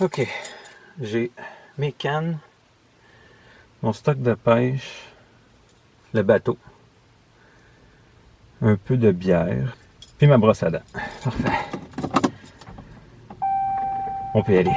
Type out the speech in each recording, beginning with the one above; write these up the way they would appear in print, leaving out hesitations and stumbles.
Ok, j'ai mes cannes, mon stock de pêche, le bateau, un peu de bière, puis ma brosse à dents. Parfait. On peut y aller.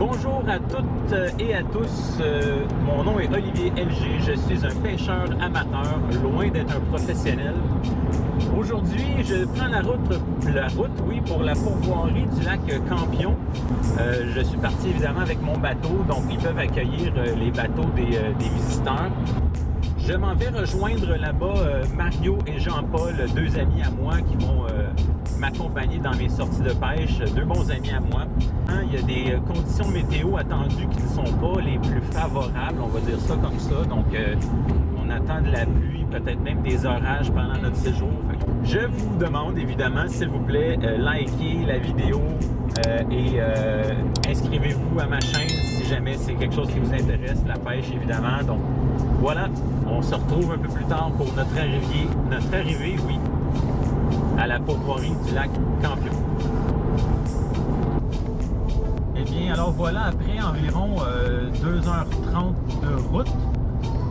Bonjour à toutes et à tous, mon nom est Olivier LG, je suis un pêcheur amateur, loin d'être un professionnel. Aujourd'hui, je prends la route, oui, pour la pourvoirie du lac Campion. Je suis parti évidemment avec mon bateau, donc ils peuvent accueillir les bateaux des visiteurs. Je m'en vais rejoindre là-bas Mario et Jean-Paul, deux amis à moi qui vont m'accompagner dans mes sorties de pêche, deux bons amis à moi. Il y a des conditions météo attendues qui ne sont pas les plus favorables, on va dire ça comme ça. Donc, on attend de la pluie, peut-être même des orages pendant notre séjour. Je vous demande évidemment, s'il vous plaît, likez la vidéo et inscrivez-vous à ma chaîne si jamais c'est quelque chose qui vous intéresse, la pêche évidemment. Donc, voilà, on se retrouve un peu plus tard pour notre arrivée, oui, à la pourvoirie du lac Campion. Eh bien, alors voilà, après environ 2h30 de route,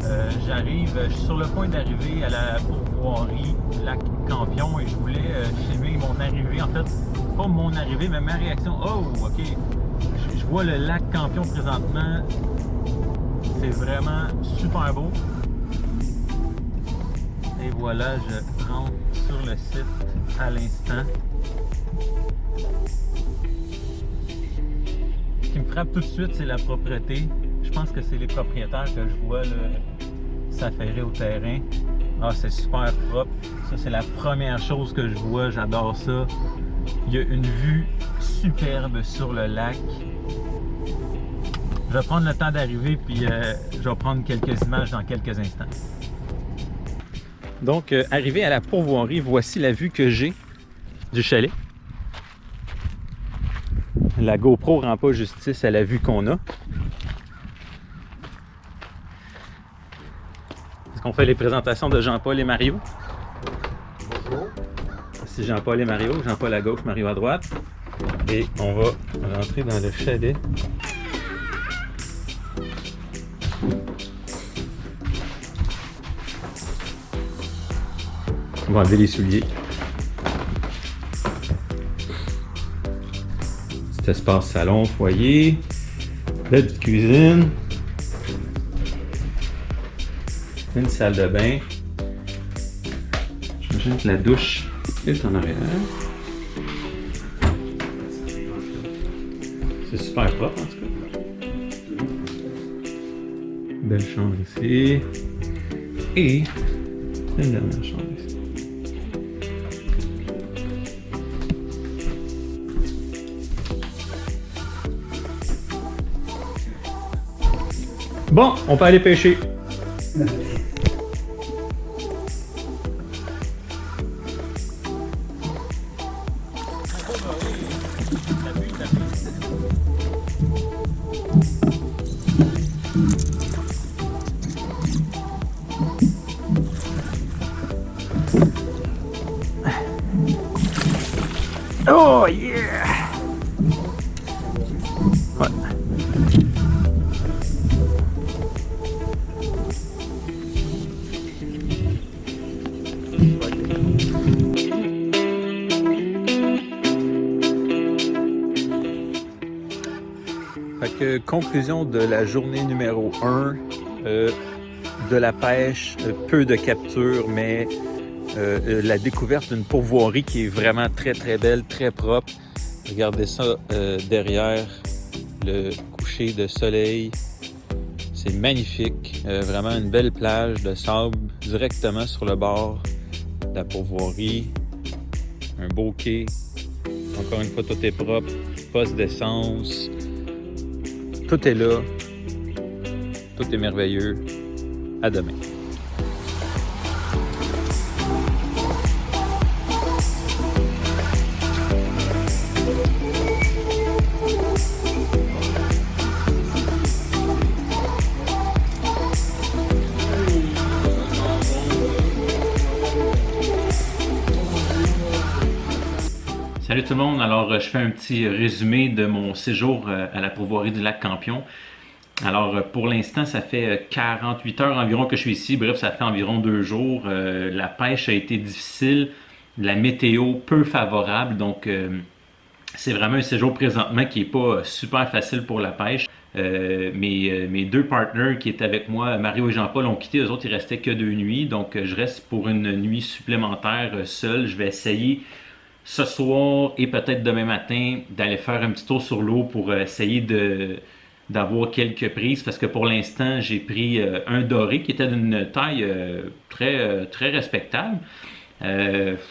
je suis sur le point d'arriver à la pourvoirie du lac Campion et je voulais filmer mon arrivée, en fait, pas mon arrivée, mais ma réaction. Oh, ok, je vois le lac Campion présentement, c'est vraiment super beau. Et voilà, je rentre sur le site à l'instant. Ce qui me frappe tout de suite, c'est la propreté. Je pense que c'est les propriétaires que je vois s'affairer au terrain. Ah, c'est super propre. Ça, c'est la première chose que je vois. J'adore ça. Il y a une vue superbe sur le lac. Je vais prendre le temps d'arriver, puis je vais prendre quelques images dans quelques instants. Donc, arrivé à la pourvoirie, voici la vue que j'ai du chalet. La GoPro rend pas justice à la vue qu'on a. Est-ce qu'on fait les présentations de Jean-Paul et Mario? Bonjour. C'est Jean-Paul et Mario. Jean-Paul à gauche, Mario à droite. Et on va rentrer dans le chalet. On va enlever les souliers. Petit espace salon, foyer. La petite cuisine. Une salle de bain. J'imagine que la douche est en arrière. C'est super propre en tout cas. Belle chambre ici. Et une dernière chambre ici. Bon, on peut aller pêcher. Oh yeah! Ouais. Fait que, conclusion de la journée numéro 1, de la pêche, peu de captures, mais la découverte d'une pourvoirie qui est vraiment très très belle, très propre. Regardez ça derrière, le coucher de soleil, c'est magnifique, vraiment une belle plage de sable directement sur le bord de la pourvoirie. un beau quai. Encore une fois, tout est propre. Poste d'essence. Tout est là. Tout est merveilleux. À demain. Salut tout le monde, alors je fais un petit résumé de mon séjour à la pourvoirie du lac Campion. Alors pour l'instant ça fait 48 heures environ que je suis ici, bref ça fait environ 2 jours. La pêche a été difficile, la météo peu favorable, donc c'est vraiment un séjour présentement qui n'est pas super facile pour la pêche. Mes deux partners qui étaient avec moi, Mario et Jean-Paul, ont quitté, eux autres il restait que 2 nuits, donc je reste pour une nuit supplémentaire seul. Je vais essayer ce soir et peut-être demain matin d'aller faire un petit tour sur l'eau pour essayer d'avoir quelques prises, parce que pour l'instant j'ai pris un doré qui était d'une taille très respectable.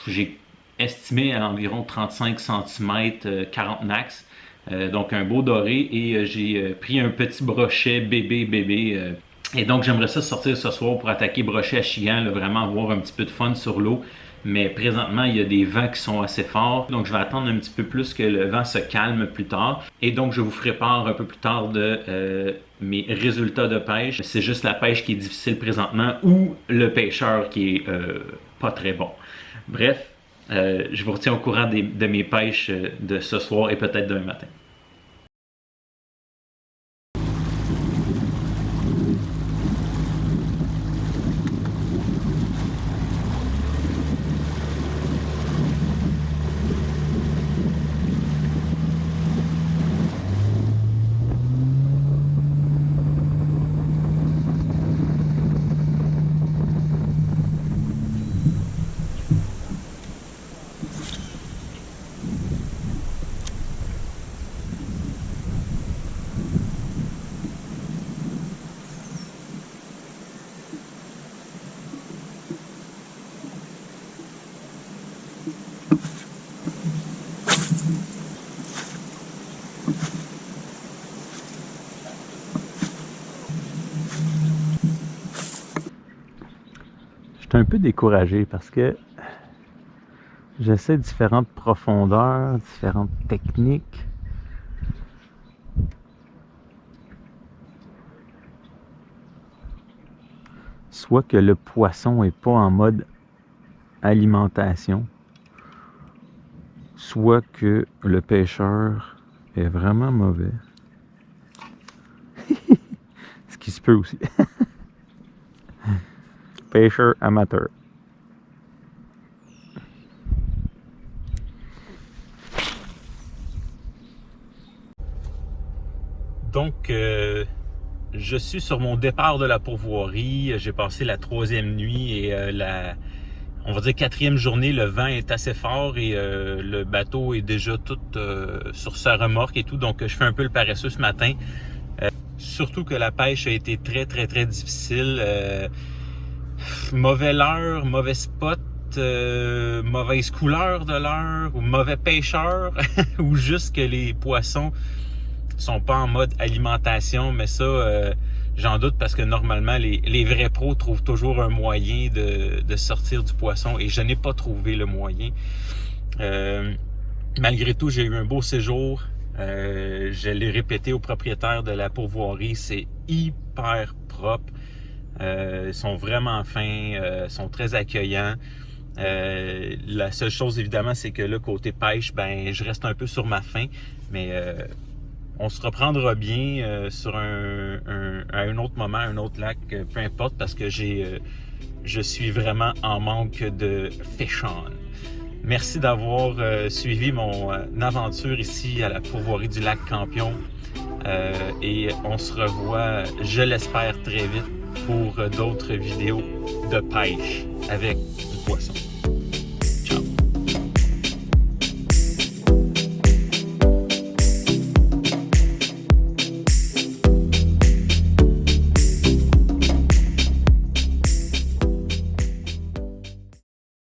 J'ai estimé à environ 35 cm, 40 max, donc un beau doré, et j'ai pris un petit brochet bébé. Et donc j'aimerais ça sortir ce soir pour attaquer brochet à chigan, là, vraiment avoir un petit peu de fun sur l'eau. Mais présentement, il y a des vents qui sont assez forts. Donc, je vais attendre un petit peu plus que le vent se calme plus tard. Et donc, je vous ferai part un peu plus tard de mes résultats de pêche. C'est juste la pêche qui est difficile présentement ou le pêcheur qui est pas très bon. Bref, je vous retiens au courant de mes pêches de ce soir et peut-être demain matin. J'étais un peu découragé parce que j'essaie différentes profondeurs, différentes techniques. Soit que le poisson n'est pas en mode alimentation, soit que le pêcheur est vraiment mauvais. Ce qui se peut aussi. Pêcheur amateur. Donc, je suis sur mon départ de la pourvoirie. J'ai passé la 3e nuit et on va dire 4e journée. Le vent est assez fort et le bateau est déjà tout sur sa remorque et tout. Donc, je fais un peu le paresseux ce matin. Surtout que la pêche a été très difficile. Mauvais leurre, mauvais spot, mauvaise couleur de leurre, ou mauvais pêcheur, ou juste que les poissons sont pas en mode alimentation, mais ça, j'en doute parce que normalement, les vrais pros trouvent toujours un moyen de sortir du poisson et je n'ai pas trouvé le moyen. Malgré tout, j'ai eu un beau séjour. Je l'ai répété au propriétaire de la pourvoirie, c'est hyper propre. Ils sont vraiment fins, sont très accueillants. La seule chose évidemment, c'est que là, côté pêche, ben je reste un peu sur ma faim, mais on se reprendra bien sur à un autre moment, un autre lac, peu importe, parce que je suis vraiment en manque de fish on. Merci d'avoir suivi mon aventure ici à la pourvoirie du lac Campion. Et on se revoit, je l'espère, très vite pour d'autres vidéos de pêche avec du poisson.